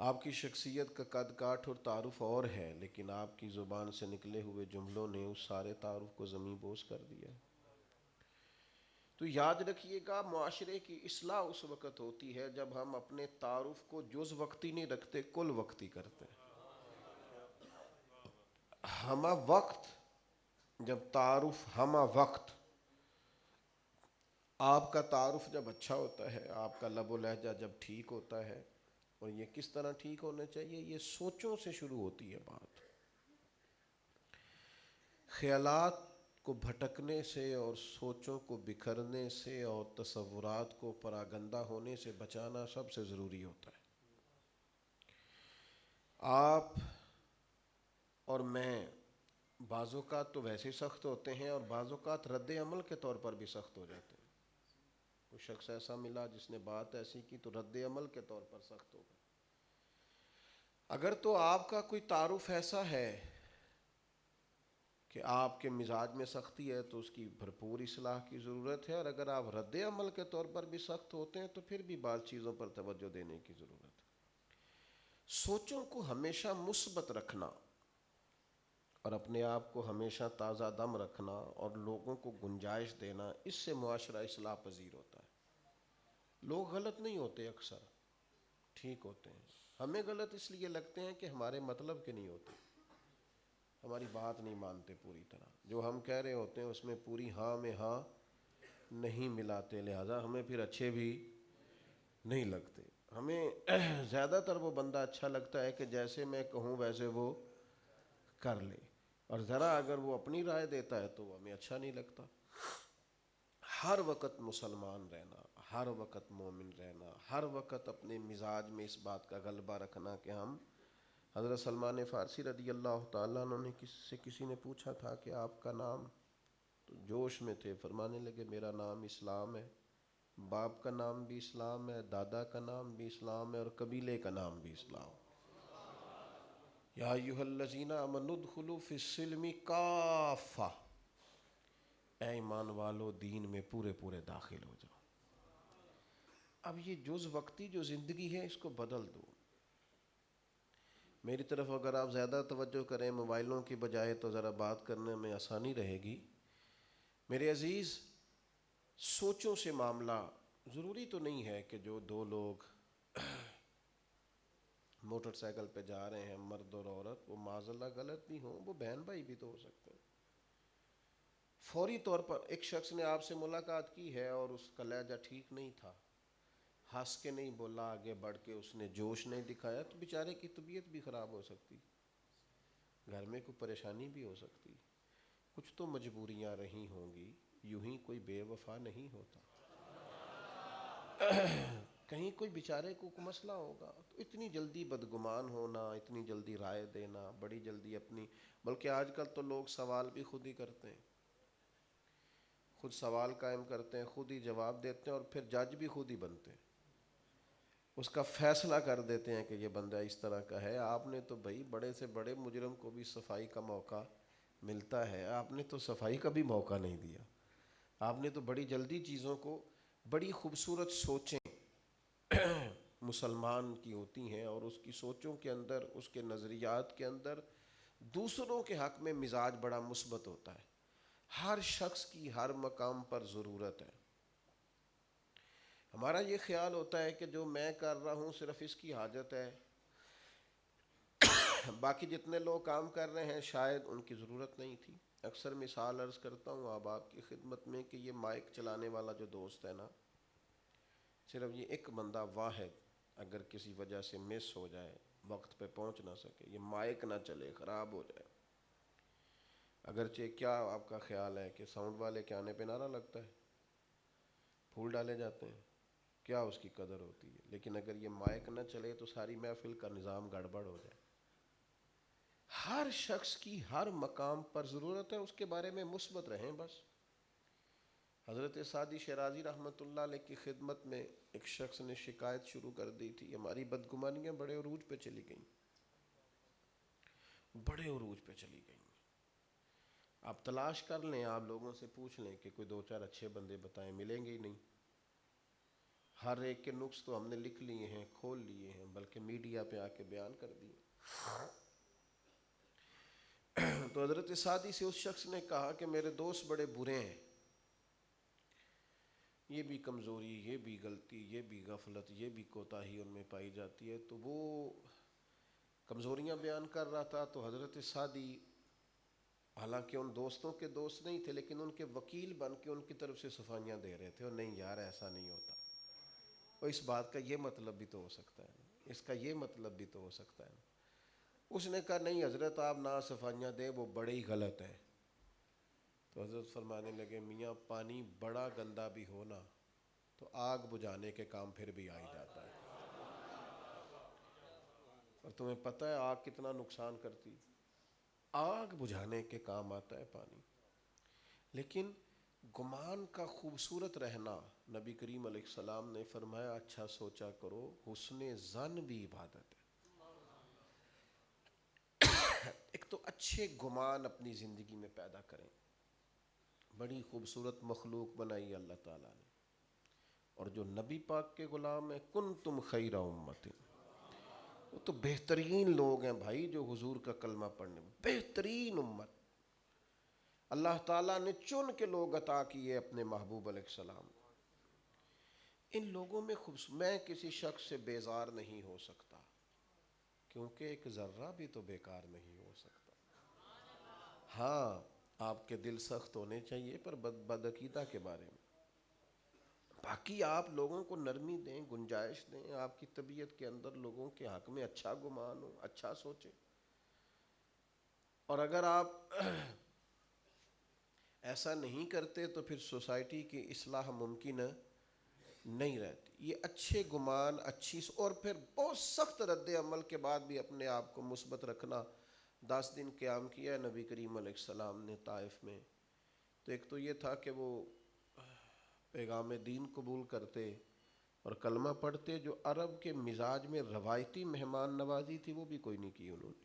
آپ کی شخصیت کا قد کاٹ اور تعارف اور ہے، لیکن آپ کی زبان سے نکلے ہوئے جملوں نے اس سارے تعارف کو زمین بوس کر دیا ہے۔ تو یاد رکھیے گا، معاشرے کی اصلاح اس وقت ہوتی ہے جب ہم اپنے تعارف کو جز وقتی نہیں رکھتے، کل وقتی کرتے ہیں۔ ہمہ وقت، جب تعارف ہمہ وقت، آپ کا تعارف جب اچھا ہوتا ہے، آپ کا لب و لہجہ جب ٹھیک ہوتا ہے، اور یہ کس طرح ٹھیک ہونا چاہیے؟ یہ سوچوں سے شروع ہوتی ہے بات۔ خیالات کو بھٹکنے سے اور سوچوں کو بکھرنے سے اور تصورات کو پراگندہ ہونے سے بچانا سب سے ضروری ہوتا ہے۔ آپ اور میں بعض اوقات تو ویسے سخت ہوتے ہیں اور بعض اوقات رد عمل کے طور پر بھی سخت ہو جاتے ہیں۔ کوئی شخص ایسا ملا جس نے بات ایسی کی تو رد عمل کے طور پر سخت ہو گئے۔ اگر تو آپ کا کوئی تعارف ایسا ہے کہ آپ کے مزاج میں سختی ہے تو اس کی بھرپور اصلاح کی ضرورت ہے، اور اگر آپ رد عمل کے طور پر بھی سخت ہوتے ہیں تو پھر بھی بعض چیزوں پر توجہ دینے کی ضرورت ہے۔ سوچوں کو ہمیشہ مثبت رکھنا اور اپنے آپ کو ہمیشہ تازہ دم رکھنا اور لوگوں کو گنجائش دینا، اس سے معاشرہ اصلاح پذیر ہوتا ہے۔ لوگ غلط نہیں ہوتے، اکثر ٹھیک ہوتے ہیں۔ ہمیں غلط اس لیے لگتے ہیں کہ ہمارے مطلب کے نہیں ہوتے، ہماری بات نہیں مانتے پوری طرح، جو ہم کہہ رہے ہوتے ہیں اس میں پوری ہاں میں ہاں نہیں ملاتے، لہذا ہمیں پھر اچھے بھی نہیں لگتے۔ ہمیں زیادہ تر وہ بندہ اچھا لگتا ہے کہ جیسے میں کہوں ویسے وہ کر لے، اور ذرا اگر وہ اپنی رائے دیتا ہے تو وہ ہمیں اچھا نہیں لگتا۔ ہر وقت مسلمان رہنا، ہر وقت مومن رہنا، ہر وقت اپنے مزاج میں اس بات کا غلبہ رکھنا کہ ہم، حضرت سلمان فارسی رضی اللہ تعالیٰ عنہ نے کسی نے پوچھا تھا کہ آپ کا نام، تو جوش میں تھے، فرمانے لگے میرا نام اسلام ہے، باپ کا نام بھی اسلام ہے، دادا کا نام بھی اسلام ہے، اور قبیلے کا نام بھی اسلام۔ یا ایھا الذین آمنوا ادخلوا فی السلم کافہ، اے ایمان والو دین میں پورے پورے داخل ہو جاؤ۔ اب یہ جز وقتی جو زندگی ہے اس کو بدل دو۔ میری طرف اگر آپ زیادہ توجہ کریں موبائلوں کی بجائے تو ذرا بات کرنے میں آسانی رہے گی۔ میرے عزیز، سوچوں سے معاملہ، ضروری تو نہیں ہے کہ جو دو لوگ موٹر سائیکل پہ جا رہے ہیں، مرد اور عورت، وہ معاذ اللہ غلط بھی ہوں، وہ بہن بھائی بھی تو ہو سکتے ہیں۔ فوری طور پر ایک شخص نے آپ سے ملاقات کی ہے اور اس کا لہجہ ٹھیک نہیں تھا، ہنس کے نہیں بولا، آگے بڑھ کے اس نے جوش نہیں دکھایا، تو بیچارے کی طبیعت بھی خراب ہو سکتی، گھر میں کوئی پریشانی بھی ہو سکتی، کچھ تو مجبوریاں رہی ہوں گی، یوں ہی کوئی بے وفا نہیں ہوتا، کہیں کوئی بیچارے کو مسئلہ ہوگا۔ تو اتنی جلدی بدگمان ہونا، اتنی جلدی رائے دینا، بڑی جلدی اپنی، بلکہ آج کل تو لوگ سوال بھی خود ہی کرتے ہیں، خود سوال قائم کرتے ہیں، خود ہی جواب دیتے ہیں، اور پھر جج بھی خود ہی بنتے ہیں، اس کا فیصلہ کر دیتے ہیں کہ یہ بندہ اس طرح کا ہے۔ آپ نے تو بھائی بڑے سے بڑے مجرم کو بھی صفائی کا موقع ملتا ہے، آپ نے تو صفائی کا بھی موقع نہیں دیا، آپ نے تو بڑی جلدی چیزوں کو، بڑی خوبصورت سوچیں مسلمان کی ہوتی ہیں، اور اس کی سوچوں کے اندر، اس کے نظریات کے اندر دوسروں کے حق میں مزاج بڑا مثبت ہوتا ہے۔ ہر شخص کی ہر مقام پر ضرورت ہے۔ ہمارا یہ خیال ہوتا ہے کہ جو میں کر رہا ہوں صرف اس کی حاجت ہے، باقی جتنے لوگ کام کر رہے ہیں شاید ان کی ضرورت نہیں تھی۔ اکثر مثال عرض کرتا ہوں اب آپ کی خدمت میں کہ یہ مائک چلانے والا جو دوست ہے نا، صرف یہ ایک بندہ واحد اگر کسی وجہ سے مس ہو جائے، وقت پہ پہنچ نہ سکے، یہ مائک نہ چلے، خراب ہو جائے، اگرچہ کیا آپ کا خیال ہے کہ ساؤنڈ والے کے آنے پہ نعرہ لگتا ہے، پھول ڈالے جاتے ہیں، کیا اس کی قدر ہوتی ہے، لیکن اگر یہ مائک نہ چلے تو ساری محفل کا نظام گڑبڑ ہو جائے۔ ہر شخص کی ہر مقام پر ضرورت ہے، اس کے بارے میں مثبت رہیں بس۔ حضرت سعدی شیرازی رحمۃ اللہ علیہ کی خدمت میں ایک شخص نے شکایت شروع کر دی تھی، ہماری بدگمانیاں بڑے عروج پہ چلی گئیں، بڑے عروج پہ چلی گئیں۔ آپ تلاش کر لیں، آپ لوگوں سے پوچھ لیں کہ کوئی دو چار اچھے بندے بتائیں، ملیں گے ہی نہیں۔ ہر ایک کے نقص تو ہم نے لکھ لیے ہیں، کھول لیے ہیں، بلکہ میڈیا پہ آ کے بیان کر دیے۔ تو حضرت سعدی سے اس شخص نے کہا کہ میرے دوست بڑے برے ہیں، یہ بھی کمزوری، یہ بھی غلطی، یہ بھی غفلت، یہ بھی کوتاہی ان میں پائی جاتی ہے۔ تو وہ کمزوریاں بیان کر رہا تھا، تو حضرت سعدی حالانکہ ان دوستوں کے دوست نہیں تھے، لیکن ان کے وکیل بن کے ان کی طرف سے صفائیاں دے رہے تھے، اور نہیں یار ایسا نہیں ہوتا، اور اس بات کا یہ مطلب بھی تو ہو سکتا ہے نا، اس کا یہ مطلب بھی تو ہو سکتا ہے نا۔ اس نے کہا نہیں حضرت آپ نہ صفائیاں دیں، وہ بڑے ہی غلط ہے۔ تو حضرت فرمانے لگے میاں پانی بڑا گندا بھی ہو نا تو آگ بجھانے کے کام پھر بھی آ ہی جاتا ہے، اور تمہیں پتہ ہے آگ کتنا نقصان کرتی، آگ بجھانے کے کام آتا ہے پانی۔ لیکن گمان کا خوبصورت رہنا، نبی کریم علیہ السلام نے فرمایا اچھا سوچا کرو، حسن ظن بھی عبادت ہے۔ ایک تو اچھے گمان اپنی زندگی میں پیدا کریں، بڑی خوبصورت مخلوق بنائی اللہ تعالیٰ نے، اور جو نبی پاک کے غلام ہیں کنتم خیر امت، وہ تو بہترین لوگ ہیں بھائی، جو حضور کا کلمہ پڑھنے، بہترین امت اللہ تعالیٰ نے چن کے لوگ عطا کیے اپنے محبوب علیہ السلام۔ ان لوگوں میں میں کسی شخص سے بیزار نہیں ہو سکتا، کیونکہ ایک ذرہ بھی تو بیکار نہیں ہو سکتا۔ ہاں آپ کے دل سخت ہونے چاہیے پر بدعقیدہ کے بارے میں، باقی آپ لوگوں کو نرمی دیں، گنجائش دیں، آپ کی طبیعت کے اندر لوگوں کے حق میں اچھا گمان ہو، اچھا سوچیں۔ اور اگر آپ ایسا نہیں کرتے تو پھر سوسائٹی کی اصلاح ممکن نہیں رہتی۔ یہ اچھے گمان، اور پھر بہت سخت رد عمل کے بعد بھی اپنے آپ کو مثبت رکھنا۔ 10 دن قیام کیا ہے نبی کریم علیہ السلام نے طائف میں، تو ایک تو یہ تھا کہ وہ پیغام دین قبول کرتے اور کلمہ پڑھتے، جو عرب کے مزاج میں روایتی مہمان نوازی تھی وہ بھی کوئی نہیں کی انہوں نے،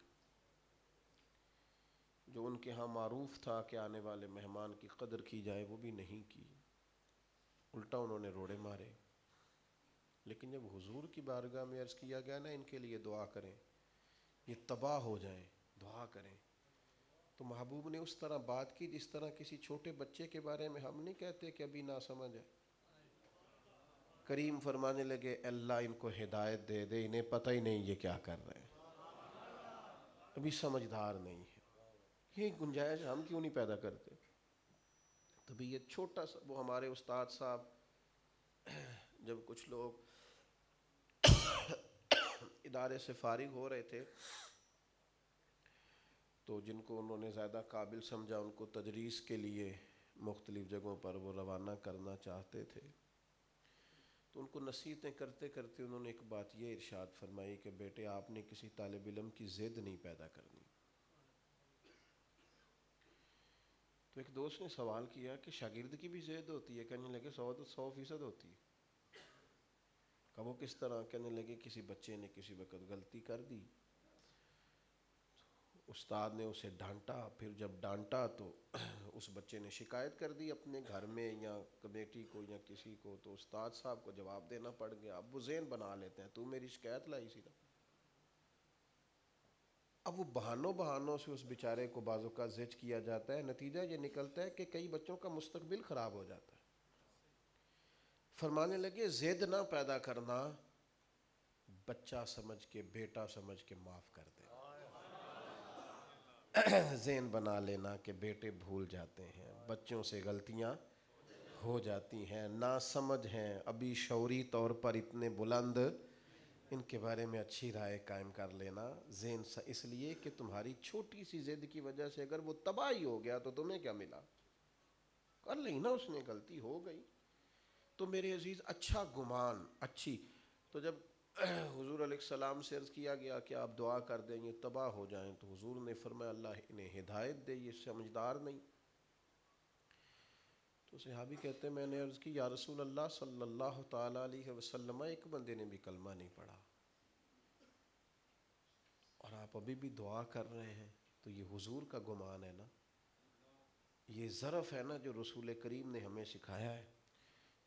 جو ان کے ہاں معروف تھا کہ آنے والے مہمان کی قدر کی جائے وہ بھی نہیں کی، الٹا انہوں نے روڑے مارے۔ لیکن جب حضور کی بارگاہ میں عرض کیا گیا نا ان کے لیے دعا کریں، یہ تباہ ہو جائیں، دعا کریں، تو محبوب نے اس طرح بات کی جس طرح کسی چھوٹے بچے کے بارے میں ہم نہیں کہتے کہ ابھی نہ سمجھ ہے۔ کریم فرمانے لگے اللہ ان کو ہدایت دے دے، انہیں پتہ ہی نہیں یہ کیا کر رہے ہیں، ابھی سمجھدار نہیں ہے۔ یہ گنجائش ہم کیوں نہیں پیدا کرتے؟ تبھی یہ چھوٹا سا، وہ ہمارے استاد صاحب جب کچھ لوگ ادارے سے فارغ ہو رہے تھے تو جن کو انہوں نے زیادہ قابل سمجھا ان کو تدریس کے لیے مختلف جگہوں پر وہ روانہ کرنا چاہتے تھے، تو ان کو نصیحتیں کرتے کرتے انہوں نے ایک بات یہ ارشاد فرمائی کہ بیٹے آپ نے کسی طالب علم کی ضد نہیں پیدا کرنی۔ تو ایک دوست نے سوال کیا کہ شاگرد کی بھی ضد ہوتی ہے؟ کہنے لگے 100% ہوتی ہے۔ کہ وہ کس طرح؟ کہنے لگے کسی بچے نے کسی وقت غلطی کر دی، استاد نے اسے ڈانٹا، پھر جب ڈانٹا تو اس بچے نے شکایت کر دی اپنے گھر میں یا کمیٹی کو یا کسی کو، تو استاد صاحب کو جواب دینا پڑ گیا۔ اب وہ ذہن بنا لیتے ہیں تو میری شکایت لائی سی نا، اب وہ بہانوں سے اس بیچارے کو بعض اوقات زج کیا جاتا ہے، نتیجہ یہ نکلتا ہے کہ کئی بچوں کا مستقبل خراب ہو جاتا ہے۔ فرمانے لگے زد نہ پیدا کرنا، بچہ سمجھ کے، بیٹا سمجھ کے معاف کر دے۔ ذہن بنا لینا کہ بیٹے بھول جاتے ہیں، بچوں سے غلطیاں ہو جاتی ہیں، نا سمجھ ہیں، ابھی شعوری طور پر اتنے بلند، ان کے بارے میں اچھی رائے قائم کر لینا۔ ذہن اس لیے کہ تمہاری چھوٹی سی ضد کی وجہ سے اگر وہ تباہی ہو گیا تو تمہیں کیا ملا؟ کر لی نا، اس نے غلطی ہو گئی۔ تو میرے عزیز اچھا گمان، اچھی، تو جب حضور علیہ السلام سے عرض کیا گیا کہ آپ دعا کر دیں یہ تباہ ہو جائیں، تو حضور نے فرمایا اللہ انہیں ہدایت دے، یہ سمجھدار نہیں۔ تو صحابی کہتے ہیں میں نے عرض کی یا رسول اللہ صلی اللہ تعالیٰ علیہ وسلم، ایک بندے نے بھی کلمہ نہیں پڑھا اور آپ ابھی بھی دعا کر رہے ہیں، تو یہ حضور کا گمان ہے نا، یہ ظرف ہے نا جو رسول کریم نے ہمیں سکھایا ہے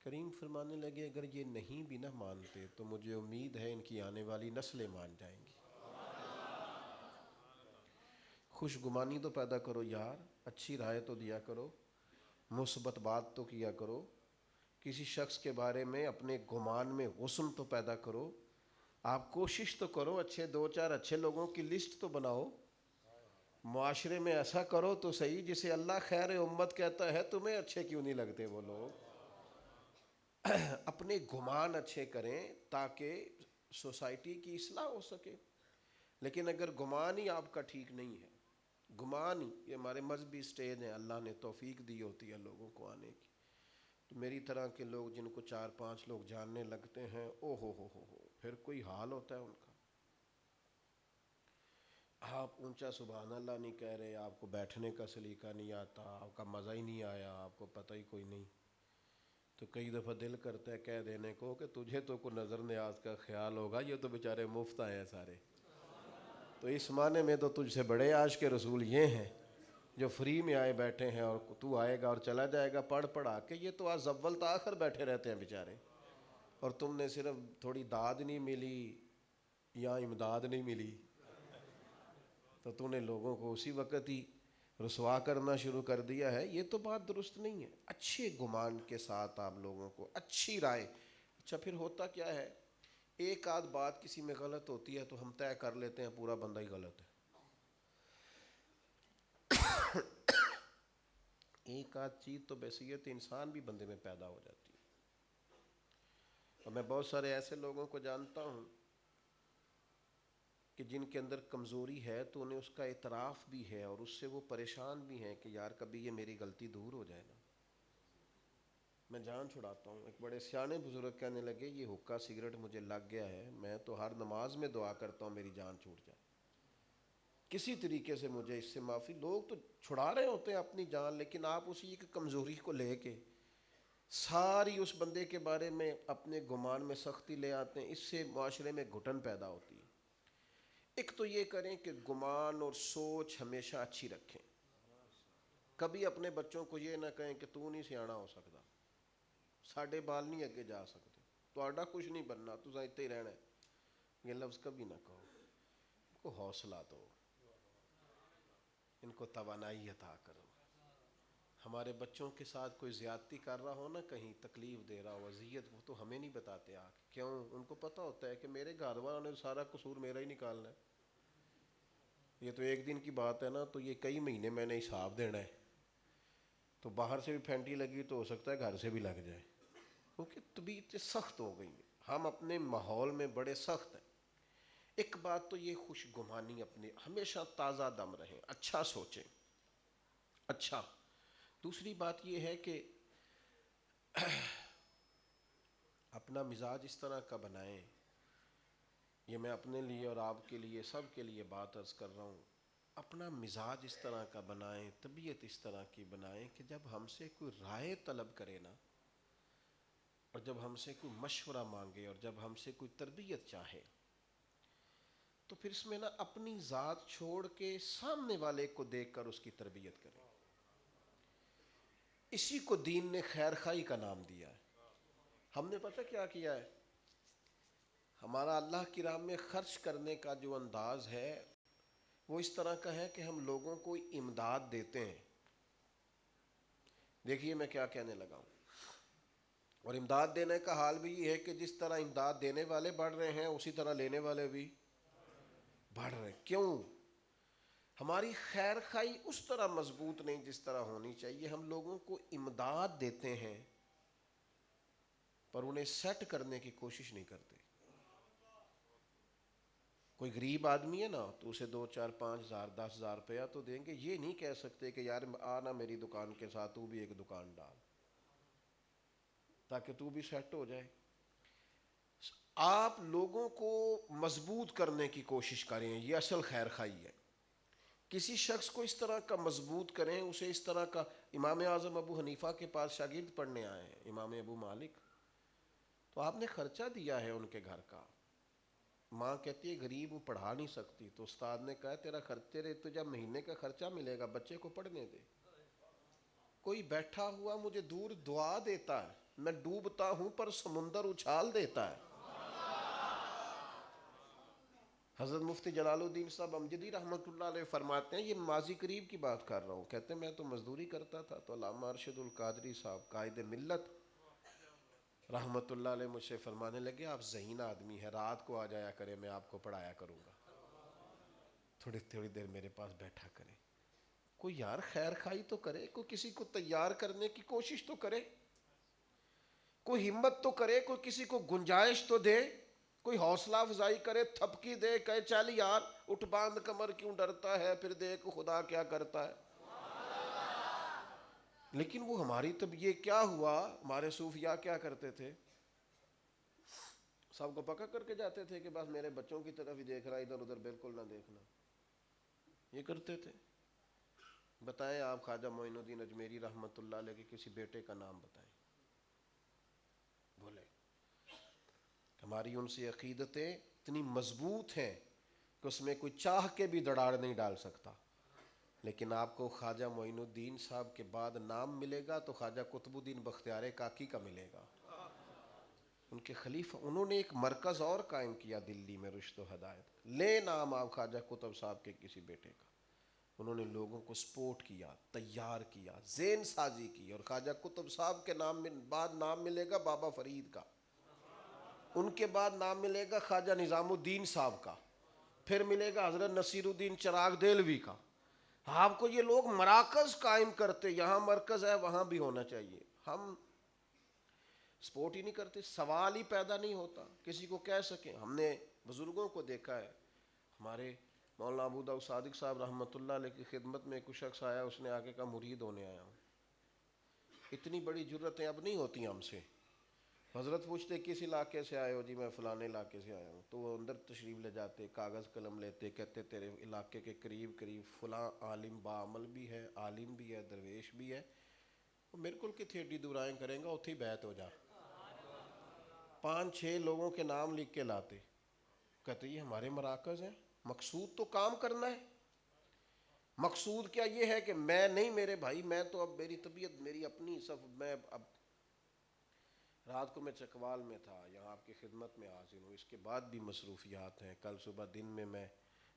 کریم فرمانے لگے اگر یہ نہیں بھی نہ مانتے تو مجھے امید ہے ان کی آنے والی نسلیں مان جائیں گی۔ خوش گمانی تو پیدا کرو یار، اچھی رائے تو دیا کرو، مثبت بات تو کیا کرو، کسی شخص کے بارے میں اپنے گمان میں حسن تو پیدا کرو، آپ کوشش تو کرو، اچھے دو چار اچھے لوگوں کی لسٹ تو بناؤ، معاشرے میں ایسا کرو تو صحیح جسے اللہ خیر امت کہتا ہے، تمہیں اچھے کیوں نہیں لگتے وہ لوگ؟ اپنے گمان اچھے کریں تاکہ سوسائٹی کی اصلاح ہو سکے۔ لیکن اگر گمان ہی آپ کا ٹھیک نہیں ہے، گمان ہی، یہ ہمارے مذہبی سٹیج ہیں، اللہ نے توفیق دی ہوتی ہے لوگوں کو آنے کی، تو میری طرح کے لوگ جن کو 4-5 لوگ جاننے لگتے ہیں، او ہو پھر کوئی حال ہوتا ہے ان کا۔ آپ اونچا سبحان اللہ نہیں کہہ رہے، آپ کو بیٹھنے کا سلیقہ نہیں آتا، آپ کا مزہ ہی نہیں آیا، آپ کو پتہ ہی کوئی نہیں، تو کئی دفعہ دل کرتا ہے کہہ دینے کو کہ تجھے تو کوئی نظر نیاز کا خیال ہوگا، یہ تو بیچارے مفت آئے ہیں سارے، تو اس معنی میں تو تجھ سے بڑے عاشق کے رسول یہ ہیں جو فری میں آئے بیٹھے ہیں، اور تو آئے گا اور چلا جائے گا پڑھ پڑھا کے، یہ تو آج اول تاخر بیٹھے رہتے ہیں بیچارے، اور تم نے صرف تھوڑی داد نہیں ملی یا امداد نہیں ملی تو تم نے لوگوں کو اسی وقت ہی رسوا کرنا شروع کر دیا ہے۔ یہ تو بات درست نہیں ہے۔ اچھے گمان کے ساتھ آپ لوگوں کو اچھی رائے، اچھا پھر ہوتا کیا ہے، ایک آدھ بات کسی میں غلط ہوتی ہے تو ہم طے کر لیتے ہیں پورا بندہ ہی غلط ہے، ایک آدھ چیز تو بحیثیت انسان بھی بندے میں پیدا ہو جاتی ہے، اور میں بہت سارے ایسے لوگوں کو جانتا ہوں کہ جن کے اندر کمزوری ہے تو انہیں اس کا اعتراف بھی ہے، اور اس سے وہ پریشان بھی ہیں کہ یار کبھی یہ میری غلطی دور ہو جائے نا، میں جان چھڑاتا ہوں۔ ایک بڑے سیانے بزرگ کہنے لگے یہ حقہ سگریٹ مجھے لگ گیا ہے، میں تو ہر نماز میں دعا کرتا ہوں میری جان چھوٹ جائے، کسی طریقے سے مجھے اس سے معافی۔ لوگ تو چھڑا رہے ہوتے ہیں اپنی جان، لیکن آپ اسی ایک کمزوری کو لے کے ساری اس بندے کے بارے میں اپنے گمان میں سختی لے آتے ہیں، اس سے معاشرے میں گھٹن پیدا ہوتی ہے۔ ایک تو یہ کریں کہ گمان اور سوچ ہمیشہ اچھی رکھیں، کبھی اپنے بچوں کو یہ نہ کہیں کہ تو نہیں سیاڑا ہو سکتا، ساڈے بال نہیں اگے جا سکتے، تو آڈا کچھ نہیں بننا، تو اتنے ہی رہنا ہے، یہ لفظ کبھی نہ کہو، ان کو حوصلہ دو، ان کو توانائی عطا کرو۔ ہمارے بچوں کے ساتھ کوئی زیادتی کر رہا ہو نا، کہیں تکلیف دے رہا ہو، اذیت، وہ تو ہمیں نہیں بتاتے آ کے، کیوں؟ ان کو پتہ ہوتا ہے کہ میرے گھر والوں نے سارا قصور میرا ہی نکالنا ہے، یہ تو ایک دن کی بات ہے نا، تو یہ کئی مہینے میں نے حساب دینا ہے، تو باہر سے بھی پھینٹی لگی تو ہو سکتا ہے گھر سے بھی لگ جائے، کیونکہ طبیعتیں سخت ہو گئی ہیں، ہم اپنے ماحول میں بڑے سخت ہیں۔ ایک بات تو یہ خوش گمانی، اپنے ہمیشہ تازہ دم رہیں، اچھا سوچیں، اچھا۔ دوسری بات یہ ہے کہ اپنا مزاج اس طرح کا بنائیں، یہ میں اپنے لیے اور آپ کے لیے سب کے لیے بات عرض کر رہا ہوں، اپنا مزاج اس طرح کا بنائیں، طبیعت اس طرح کی بنائیں کہ جب ہم سے کوئی رائے طلب کرے نا، اور جب ہم سے کوئی مشورہ مانگے، اور جب ہم سے کوئی تربیت چاہے، تو پھر اس میں نا اپنی ذات چھوڑ کے سامنے والے کو دیکھ کر اس کی تربیت کریں۔ اسی کو دین نے خیر خواہی کا نام دیا ہے۔ ہم نے پتہ کیا کیا ہے، ہمارا اللہ کی راہ میں خرچ کرنے کا جو انداز ہے وہ اس طرح کا ہے کہ ہم لوگوں کو امداد دیتے ہیں۔ دیکھیے میں کیا کہنے لگا ہوں، اور امداد دینے کا حال بھی یہ ہے کہ جس طرح امداد دینے والے بڑھ رہے ہیں اسی طرح لینے والے بھی بڑھ رہے ہیں۔ کیوں؟ ہماری خیر خواہی اس طرح مضبوط نہیں جس طرح ہونی چاہیے، ہم لوگوں کو امداد دیتے ہیں پر انہیں سیٹ کرنے کی کوشش نہیں کرتے۔ کوئی غریب آدمی ہے نا تو اسے 2 4 5 ہزار 10 ہزار روپیہ تو دیں گے، یہ نہیں کہہ سکتے کہ یار آنا میری دکان کے ساتھ، تو بھی ایک دکان ڈال تاکہ تو بھی سیٹ ہو جائے۔ آپ لوگوں کو مضبوط کرنے کی کوشش کریں، یہ اصل خیر خواہی ہے۔ کسی شخص کو اس طرح کا مضبوط کریں، اسے اس طرح کا۔ امام اعظم ابو حنیفہ کے پاس شاگرد پڑھنے آئے ہیں، امام ابو مالک، تو آپ نے خرچہ دیا ہے ان کے گھر کا، ماں کہتی ہے غریب وہ پڑھا نہیں سکتی، تو استاد نے کہا تیرا تیرے تو جب مہینے کا خرچہ ملے گا بچے کو پڑھنے دے۔ کوئی بیٹھا ہوا مجھے دور دعا دیتا ہے میں ڈوبتا ہوں پر سمندر اچھال دیتا ہے. حضرت مفتی جلال الدین صاحب امجدی رحمۃ اللہ علیہ فرماتے ہیں، یہ ماضی قریب کی بات کر رہا ہوں، کہتے ہیں میں تو مزدوری کرتا تھا تو علامہ ارشد القادری صاحب قائد ملت رحمۃ اللہ علیہ مجھ سے فرمانے لگے آپ ذہین آدمی ہیں، رات کو آ جایا کرے، میں آپ کو پڑھایا کروں گا، تھوڑی تھوڑی دیر میرے پاس بیٹھا کریں. کوئی یار خیر خائی تو کرے، کوئی کسی کو تیار کرنے کی کوشش تو کرے، کوئی ہمت تو کرے، کوئی کسی کو گنجائش تو دے، کوئی حوصلہ افزائی کرے، تھپکی دے، کہے چل یار اٹھ باندھ کمر کیوں ڈرتا ہے، پھر دیکھ خدا کیا کرتا ہے. لیکن وہ ہماری تب یہ کیا ہوا، ہمارے صوفیاء کیا کرتے تھے، سب کو پکڑ کر کے جاتے تھے کہ بس میرے بچوں کی طرف ہی دیکھ رہا، ادھر ادھر بالکل نہ دیکھنا، یہ کرتے تھے. بتائیں آپ خواجہ معین الدین اجمیری رحمۃ اللہ علیہ کے کسی بیٹے کا نام بتائیں، بولے. ہماری ان سے عقیدتیں اتنی مضبوط ہیں کہ اس میں کوئی چاہ کے بھی دراڑ نہیں ڈال سکتا. لیکن آپ کو خواجہ معین الدین صاحب کے بعد نام ملے گا تو خواجہ قطب الدین بختیار کاکی کا ملے گا. ان کے خلیفہ، انہوں نے ایک مرکز اور قائم کیا دلی میں، رشد و ہدایت. لے نام آپ خواجہ قطب صاحب کے کسی بیٹے کا. انہوں نے لوگوں کو سپورٹ کیا، تیار کیا، ذہن سازی کی. اور خواجہ قطب صاحب کے نام بعد نام ملے گا بابا فرید کا، ان کے بعد نام ملے گا خواجہ نظام الدین صاحب کا، پھر ملے گا حضرت نصیر الدین چراغ دہلوی کا. آپ کو یہ لوگ مراکز قائم کرتے، یہاں مرکز ہے وہاں بھی ہونا چاہیے. ہم سپورٹ ہی نہیں کرتے، سوال ہی پیدا نہیں ہوتا کسی کو کہہ سکیں. ہم نے بزرگوں کو دیکھا ہے، ہمارے مولانا ابو داؤد صادق صاحب رحمۃ اللہ علیہ کی خدمت میں ایک شخص آیا، اس نے آگے کا مرید ہونے آیا ہوں. اتنی بڑی جرتیں اب نہیں ہوتی ہم سے. حضرت پوچھتے کس علاقے سے آئے ہو؟ جی میں فلانے علاقے سے آیا ہوں. تو وہ اندر تشریف لے جاتے، کاغذ قلم لیتے، کہتے تیرے علاقے کے قریب قریب فلاں عالم باعمل بھی ہے، عالم بھی ہے، درویش بھی ہے، وہ بالکل کتنی ایڈی دورائیں کریں گا، اتھی بیعت ہو جا. 5-6 لوگوں کے نام لکھ کے لاتے، کہتے یہ ہمارے مراکز ہیں. مقصود تو کام کرنا ہے. مقصود کیا یہ ہے کہ میں نہیں، میرے بھائی میں تو اب میری طبیعت میری اپنی سب، میں اب رات کو میں چکوال میں تھا، یہاں آپ کی خدمت میں حاضر ہوں، اس کے بعد بھی مصروفیات ہیں. کل صبح دن میں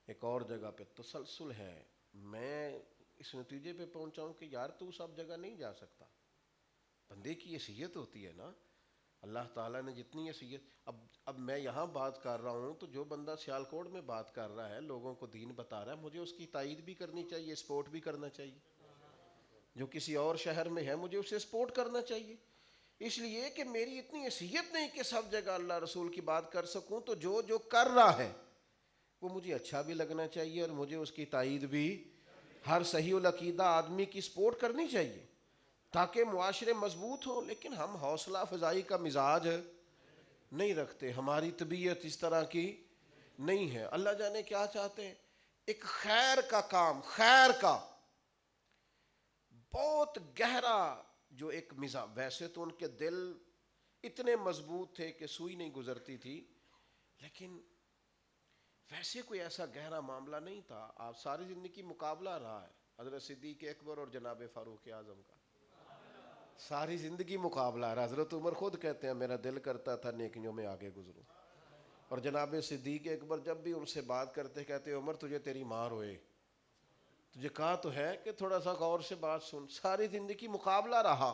ایک اور جگہ پہ تسلسل ہے. میں اس نتیجے پہ پہنچا ہوں کہ یار تو سب جگہ نہیں جا سکتا. بندے کی حیثیت ہوتی ہے نا، اللہ تعالیٰ نے جتنی حیثیت، اب میں یہاں بات کر رہا ہوں تو جو بندہ سیالکوٹ میں بات کر رہا ہے، لوگوں کو دین بتا رہا ہے، مجھے اس کی تائید بھی کرنی چاہیے، سپورٹ بھی کرنا چاہیے. جو کسی اور شہر میں ہے مجھے اسے سپورٹ کرنا چاہیے، اس لیے کہ میری اتنی حیثیت نہیں کہ سب جگہ اللہ رسول کی بات کر سکوں. تو جو جو کر رہا ہے وہ مجھے اچھا بھی لگنا چاہیے اور مجھے اس کی تائید بھی، ہر صحیح العقیدہ آدمی کی سپورٹ کرنی چاہیے تاکہ معاشرے مضبوط ہوں. لیکن ہم حوصلہ افزائی کا مزاج نہیں رکھتے، ہماری طبیعت اس طرح کی نہیں ہے. اللہ جانے کیا چاہتے ہیں. ایک خیر کا کام، خیر کا بہت گہرا جو ایک مزاج، ویسے تو ان کے دل اتنے مضبوط تھے کہ سوئی نہیں گزرتی تھی، لیکن ویسے کوئی ایسا گہرا معاملہ نہیں تھا. آپ ساری زندگی مقابلہ رہا ہے حضرت صدیق اکبر اور جناب فاروق اعظم کا، ساری زندگی مقابلہ رہا. حضرت عمر خود کہتے ہیں میرا دل کرتا تھا نیکیوں میں آگے گزروں، اور جناب صدیق اکبر جب بھی ان سے بات کرتے کہتے عمر تجھے تیری ماں روئے، تجھے کہا تو ہے کہ تھوڑا سا غور سے بات سن. ساری زندگی مقابلہ رہا.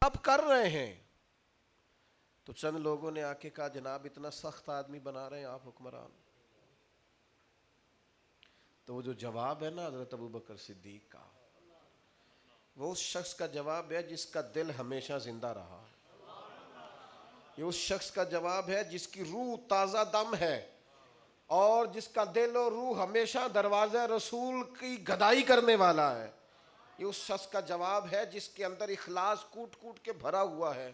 اب کر رہے ہیں. تو چند لوگوں نے آ کے کہا جناب اتنا سخت آدمی بنا رہے ہیں آپ حکمران. تو وہ جو جواب ہے نا حضرت ابوبکر صدیق کا، وہ اس شخص کا جواب ہے جس کا دل ہمیشہ زندہ رہا. یہ اس شخص کا جواب ہے جس کی روح تازہ دم ہے اور جس کا دل اور روح ہمیشہ دروازہ رسول کی گدائی کرنے والا ہے. یہ اس شخص کا جواب ہے جس کے اندر اخلاص کوٹ کوٹ کے بھرا ہوا ہے.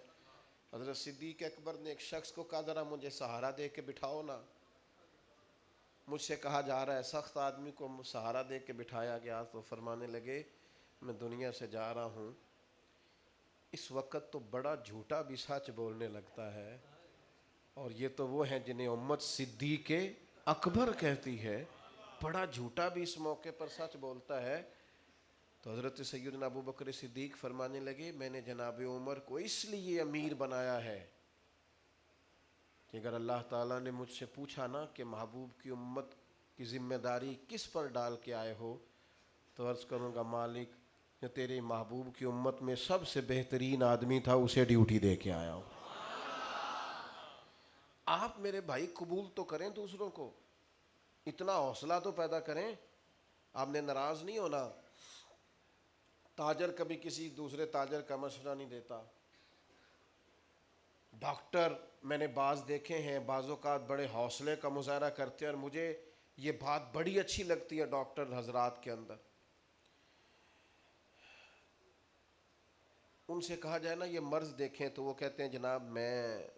حضرت صدیق اکبر نے ایک شخص کو کہا ذرا مجھے سہارا دے کے بٹھاؤ نا. مجھ سے کہا جا رہا ہے سخت آدمی کو سہارا دے کے بٹھایا گیا تو فرمانے لگے میں دنیا سے جا رہا ہوں. اس وقت تو بڑا جھوٹا بھی سچ بولنے لگتا ہے، اور یہ تو وہ ہیں جنہیں امت صدیق اکبر کہتی ہے. بڑا جھوٹا بھی اس موقع پر سچ بولتا ہے. تو حضرت سیدنا ابوبکر صدیق فرمانے لگے میں نے جناب عمر کو اس لیے امیر بنایا ہے کہ اگر اللہ تعالیٰ نے مجھ سے پوچھا نا کہ محبوب کی امت کی ذمہ داری کس پر ڈال کے آئے ہو، تو عرض کروں گا مالک جو تیرے محبوب کی امت میں سب سے بہترین آدمی تھا اسے ڈیوٹی دے کے آیا ہوں. آپ میرے بھائی قبول تو کریں دوسروں کو، اتنا حوصلہ تو پیدا کریں. آپ نے ناراض نہیں ہونا. تاجر کبھی کسی دوسرے تاجر کا مشورہ نہیں دیتا. ڈاکٹر میں نے بعض دیکھے ہیں بعض اوقات بڑے حوصلے کا مظاہرہ کرتے ہیں، اور مجھے یہ بات بڑی اچھی لگتی ہے ڈاکٹر حضرات کے اندر. ان سے کہا جائے نا یہ مرض دیکھیں تو وہ کہتے ہیں جناب میں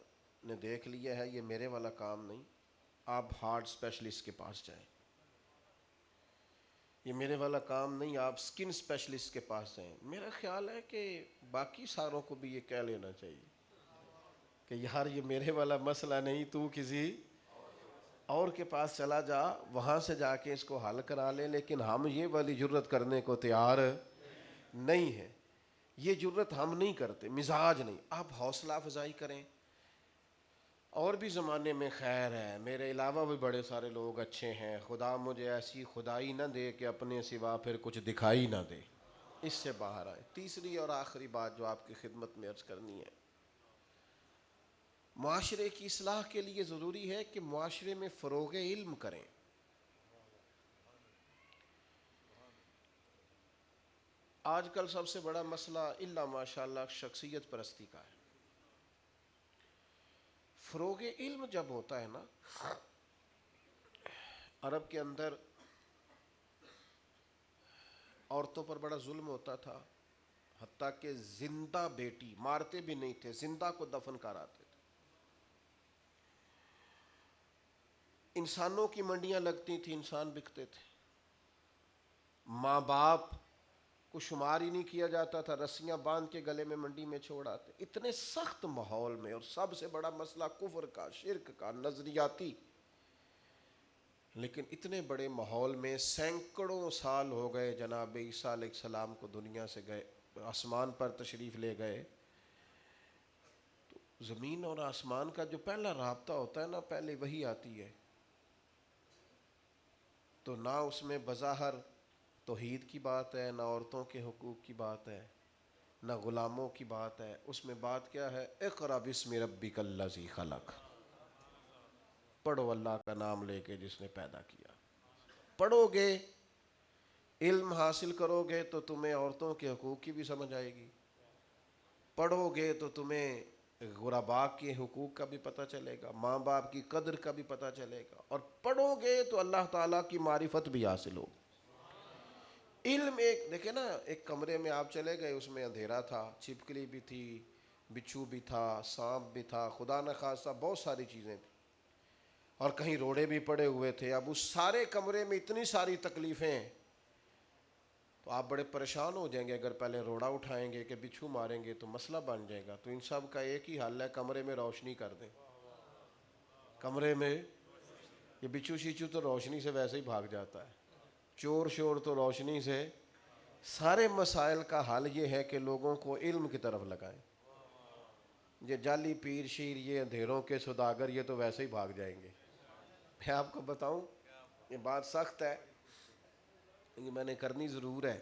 نے دیکھ لیا ہے یہ میرے والا کام نہیں، آپ ہارٹ اسپیشلسٹ کے پاس جائیں. یہ میرے والا کام نہیں، آپ سکن اسپیشلسٹ کے پاس جائیں. میرا خیال ہے کہ باقی ساروں کو بھی یہ کہہ لینا چاہیے کہ یار یہ میرے والا مسئلہ نہیں، تو کسی اور کے پاس چلا جا، وہاں سے جا کے اس کو حل کرا لے. لیکن ہم یہ والی جرت کرنے کو تیار نہیں ہے. یہ جرت ہم نہیں کرتے، مزاج نہیں. آپ حوصلہ افزائی کریں. اور بھی زمانے میں خیر ہے، میرے علاوہ بھی بڑے سارے لوگ اچھے ہیں. خدا مجھے ایسی خدائی نہ دے کہ اپنے سوا پھر کچھ دکھائی نہ دے. اس سے باہر آئے. تیسری اور آخری بات جو آپ کی خدمت میں عرض کرنی ہے، معاشرے کی اصلاح کے لیے ضروری ہے کہ معاشرے میں فروغ علم کریں. آج کل سب سے بڑا مسئلہ الا ماشاءاللہ شخصیت پرستی کا ہے. فروغ علم جب ہوتا ہے نا، عرب کے اندر عورتوں پر بڑا ظلم ہوتا تھا، حتیٰ کہ زندہ بیٹی مارتے بھی نہیں تھے، زندہ کو دفن کراتے تھے. انسانوں کی منڈیاں لگتی تھیں، انسان بکتے تھے. ماں باپ کو شمار ہی نہیں کیا جاتا تھا، رسیاں باندھ کے گلے میں منڈی میں چھوڑ آتے. اتنے سخت ماحول میں، اور سب سے بڑا مسئلہ کفر کا، شرک کا، نظریاتی، لیکن اتنے بڑے ماحول میں سینکڑوں سال ہو گئے جناب عیسیٰ علیہ السلام کو دنیا سے گئے، آسمان پر تشریف لے گئے. تو زمین اور آسمان کا جو پہلا رابطہ ہوتا ہے نا، پہلے وہی آتی ہے. تو نہ اس میں بظاہر توحید کی بات ہے، نہ عورتوں کے حقوق کی بات ہے، نہ غلاموں کی بات ہے. اس میں بات کیا ہے؟ اقرأ بسم ربک الذی خلق. پڑھو اللہ کا نام لے کے جس نے پیدا کیا. پڑھو گے، علم حاصل کرو گے تو تمہیں عورتوں کے حقوق کی بھی سمجھ آئے گی. پڑھو گے تو تمہیں غرباء کے حقوق کا بھی پتہ چلے گا، ماں باپ کی قدر کا بھی پتہ چلے گا. اور پڑھو گے تو اللہ تعالیٰ کی معرفت بھی حاصل ہوگی. علم ایک دیکھیں نا، ایک کمرے میں آپ چلے گئے، اس میں اندھیرا تھا، چھپکلی بھی تھی، بچھو بھی تھا، سانپ بھی تھا، خدا نخواستہ بہت ساری چیزیں تھیں، اور کہیں روڑے بھی پڑے ہوئے تھے. اب اس سارے کمرے میں اتنی ساری تکلیفیں، تو آپ بڑے پریشان ہو جائیں گے. اگر پہلے روڑا اٹھائیں گے کہ بچھو ماریں گے تو مسئلہ بن جائے گا. تو ان سب کا ایک ہی حل ہے، کمرے میں روشنی کر دیں. کمرے میں یہ بچھو شیچو تو روشنی سے ویسے ہی بھاگ جاتا ہے، چور شور تو روشنی سے. سارے مسائل کا حل یہ ہے کہ لوگوں کو علم کی طرف لگائیں. یہ جعلی پیر شیر، یہ اندھیروں کے سوداگر، یہ تو ویسے ہی بھاگ جائیں گے. میں آپ کو بتاؤں، یہ بات سخت ہے، یہ میں نے کرنی ضرور ہے.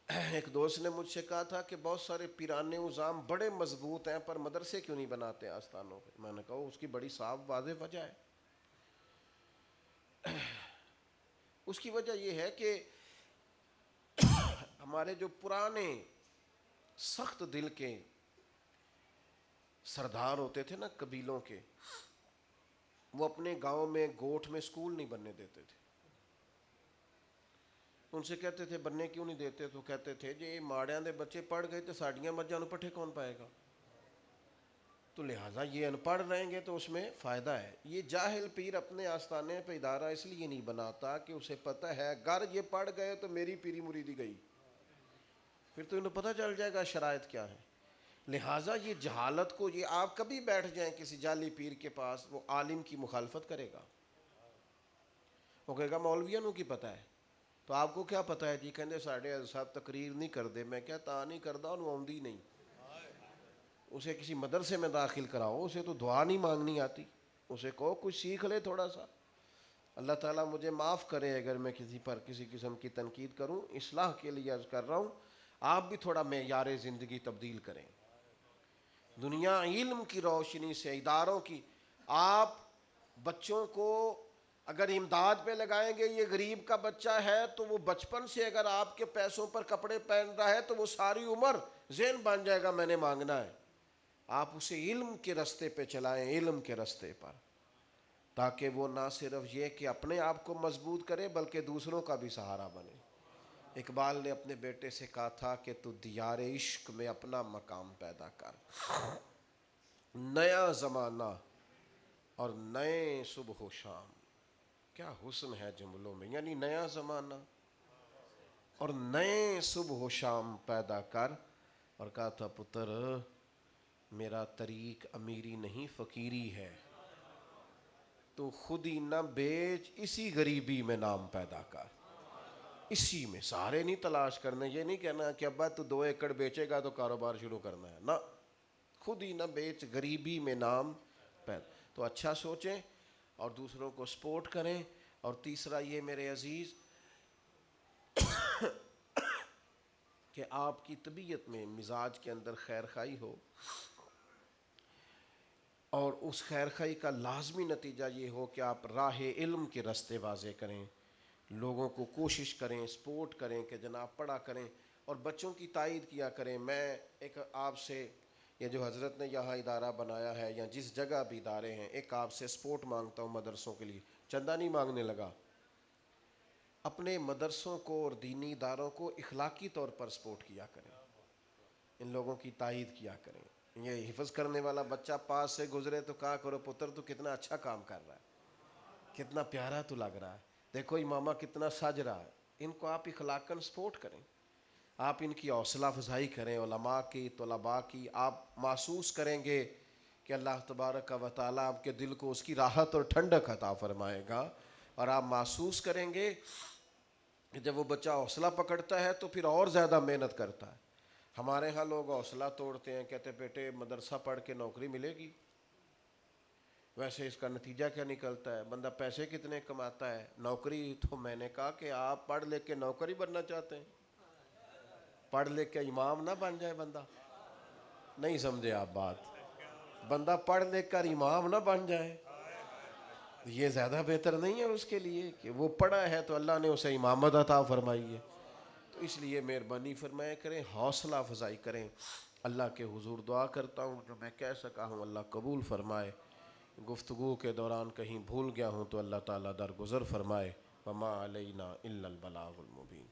ایک دوست نے مجھ سے کہا تھا کہ بہت سارے پیرانے نظام بڑے مضبوط ہیں پر مدرسے کیوں نہیں بناتے آستانوں پہ؟ میں نے کہا اس کی بڑی صاف واضح وجہ ہے. اس کی وجہ یہ ہے کہ ہمارے جو پرانے سخت دل کے سردار ہوتے تھے نا قبیلوں کے، وہ اپنے گاؤں میں گوٹھ میں سکول نہیں بننے دیتے تھے. ان سے کہتے تھے بننے کیوں نہیں دیتے؟ تو کہتے تھے جی ماڑیاں دے بچے پڑھ گئے تو ساڈیاں مجھاں نوں پٹھے کون پائے گا؟ تو لہٰذا یہ ان پڑھ رہیں گے تو اس میں فائدہ ہے. یہ جاہل پیر اپنے آستانے پہ ادارہ اس لیے نہیں بناتا کہ اسے پتہ ہے گر یہ پڑھ گئے تو میری پیری مریدی گئی، پھر تو انہیں پتہ چل جائے گا شرائط کیا ہے. لہٰذا یہ جہالت کو، یہ آپ کبھی بیٹھ جائیں کسی جعلی پیر کے پاس، وہ عالم کی مخالفت کرے گا، وہ کہے گا مولویاں نوں کی پتہ ہے. تو آپ کو کیا پتہ ہے؟ جی کہندے ساڈے صاحب تقریر نہیں کردے. میں کیا تا نہیں کردا، انہوں آوندی نہیں. اسے کسی مدرسے میں داخل کراؤ، اسے تو دعا نہیں مانگنی آتی، اسے کہو کچھ سیکھ لے تھوڑا سا. اللہ تعالیٰ مجھے معاف کرے اگر میں کسی پر کسی قسم کی تنقید کروں، اصلاح کے لیے عرض کر رہا ہوں. آپ بھی تھوڑا معیار زندگی تبدیل کریں. دنیا علم کی روشنی سے، اداروں کی، آپ بچوں کو اگر امداد پہ لگائیں گے، یہ غریب کا بچہ ہے تو وہ بچپن سے اگر آپ کے پیسوں پر کپڑے پہن رہا ہے تو وہ ساری عمر ذہن بن جائے گا میں نے مانگنا ہے. آپ اسے علم کے رستے پہ چلائیں، علم کے رستے پر، تاکہ وہ نہ صرف یہ کہ اپنے آپ کو مضبوط کرے بلکہ دوسروں کا بھی سہارا بنے. اقبال نے اپنے بیٹے سے کہا تھا کہ تو دیار عشق میں اپنا مقام پیدا کر. نیا زمانہ اور نئے صبح و شام، کیا حسن ہے جملوں میں. یعنی نیا زمانہ اور نئے صبح و شام پیدا کر. اور کہا تھا پتر میرا طریق امیری نہیں فقیری ہے، تو خود ہی نہ بیچ اسی غریبی میں نام پیدا کر. اسی میں، سارے نہیں تلاش کرنے. یہ نہیں کہنا کہ ابا تو 2 ایکڑ بیچے گا تو کاروبار شروع کرنا ہے، نہ، خود ہی نہ بیچ غریبی میں نام پیدا. تو اچھا سوچیں اور دوسروں کو سپورٹ کریں. اور تیسرا یہ میرے عزیز کہ آپ کی طبیعت میں، مزاج کے اندر خیر خواہی ہو، اور اس خیر خواہی کا لازمی نتیجہ یہ ہو کہ آپ راہ علم کے راستے واضح کریں، لوگوں کو کوشش کریں، سپورٹ کریں کہ جناب پڑھا کریں اور بچوں کی تائید کیا کریں. میں ایک آپ سے، یہ جو حضرت نے یہاں ادارہ بنایا ہے یا جس جگہ بھی ادارے ہیں، ایک آپ سے سپورٹ مانگتا ہوں مدرسوں کے لیے. چندہ نہیں مانگنے لگا، اپنے مدرسوں کو اور دینی اداروں کو اخلاقی طور پر سپورٹ کیا کریں، ان لوگوں کی تائید کیا کریں. یہ حفظ کرنے والا بچہ پاس سے گزرے تو کہا کرو پتر تو کتنا اچھا کام کر رہا ہے، کتنا پیارا تو لگ رہا ہے، دیکھو امامہ کتنا سج رہا ہے. ان کو آپ اخلاقاً سپورٹ کریں، آپ ان کی حوصلہ افزائی کریں، علماء کی، طلباء کی. آپ محسوس کریں گے کہ اللہ تبارک و تعالیٰ آپ کے دل کو اس کی راحت اور ٹھنڈک عطا فرمائے گا. اور آپ محسوس کریں گے کہ جب وہ بچہ حوصلہ پکڑتا ہے تو پھر اور زیادہ محنت کرتا ہے. ہمارے ہاں لوگ حوصلہ توڑتے ہیں، کہتے بیٹے مدرسہ پڑھ کے نوکری ملے گی. ویسے اس کا نتیجہ کیا نکلتا ہے؟ بندہ پیسے کتنے کماتا ہے، نوکری. تو میں نے کہا کہ آپ پڑھ لکھ کے نوکری بننا چاہتے ہیں، پڑھ لکھ کے امام نہ بن جائے بندہ. نہیں سمجھے آپ بات؟ بندہ پڑھ لکھ کر امام نہ بن جائے، یہ زیادہ بہتر نہیں ہے اس کے لیے کہ وہ پڑھا ہے تو اللہ نے اسے امامت عطا فرمائی ہے. تو اس لیے مہربانی فرمایا کریں، حوصلہ افزائی کریں. اللہ کے حضور دعا کرتا ہوں جو میں کہہ سکا ہوں اللہ قبول فرمائے. گفتگو کے دوران کہیں بھول گیا ہوں تو اللہ تعالیٰ درگزر فرمائے. وما علینا الا البلاغ المبین.